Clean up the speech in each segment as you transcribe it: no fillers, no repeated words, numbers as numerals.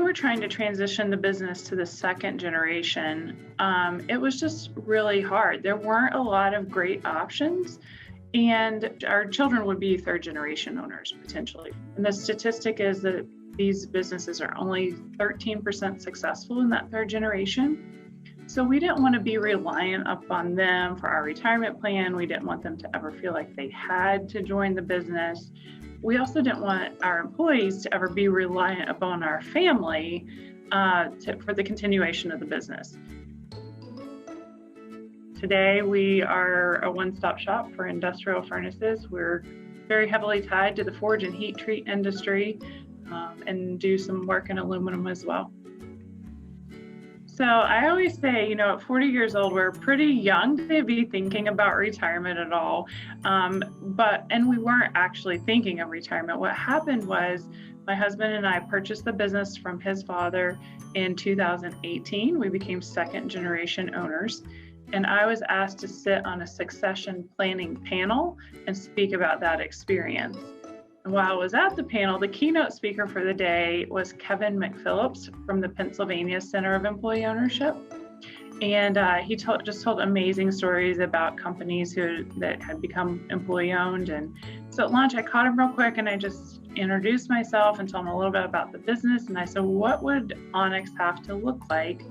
were trying to transition the business to the second generation, it was just really hard. There weren't a lot of great options, and our children would be third generation owners potentially. And the statistic is that these businesses are only 13% successful in that third generation. So we didn't want to be reliant upon them for our retirement plan. We didn't want them to ever feel like they had to join the business. We also didn't want our employees to ever be reliant upon our family for the continuation of the business. Today, we are a one-stop shop for industrial furnaces. We're very heavily tied to the forge and heat treat industry and do some work in aluminum as well. So I always say, at 40 years old, we're pretty young to be thinking about retirement at all. And we weren't actually thinking of retirement. What happened was my husband and I purchased the business from his father in 2018. We became second generation owners. And I was asked to sit on a succession planning panel and speak about that experience. And while I was at the panel, the keynote speaker for the day was Kevin McPhillips from the Pennsylvania Center of Employee Ownership. And he just told amazing stories about companies that had become employee owned. And so at lunch, I caught him real quick and I just introduced myself and told him a little bit about the business. And I said, what would Onex have to look like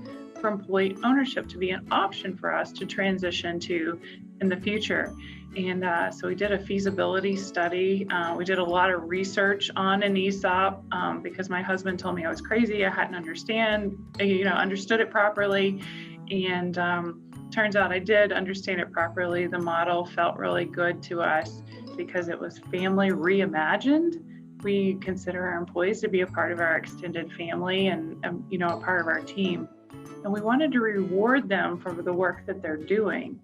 for employee ownership to be an option for us to transition to in the future? And so we did a feasibility study. We did a lot of research on an ESOP because my husband told me I was crazy. I hadn't understood it properly. And turns out I did understand it properly. The model felt really good to us because it was family reimagined. We consider our employees to be a part of our extended family and a part of our team. And we wanted to reward them for the work that they're doing.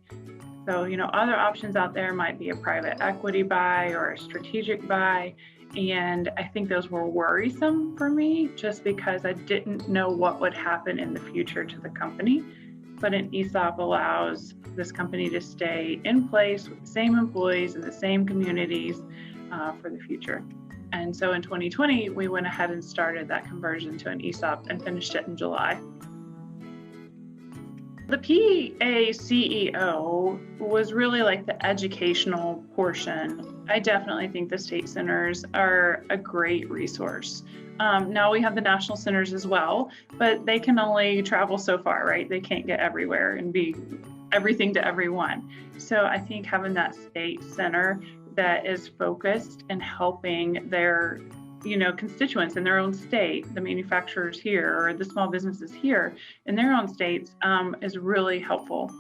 So, other options out there might be a private equity buy or a strategic buy. And I think those were worrisome for me just because I didn't know what would happen in the future to the company. But an ESOP allows this company to stay in place with the same employees in the same communities for the future. And so in 2020, we went ahead and started that conversion to an ESOP and finished it in July. The PA CEO was really like the educational portion. I definitely think the state centers are a great resource. Now we have the national centers as well, but they can only travel so far, right? They can't get everywhere and be everything to everyone. So I think having that state center that is focused and helping their constituents in their own state, the manufacturers here or the small businesses here in their own states is really helpful.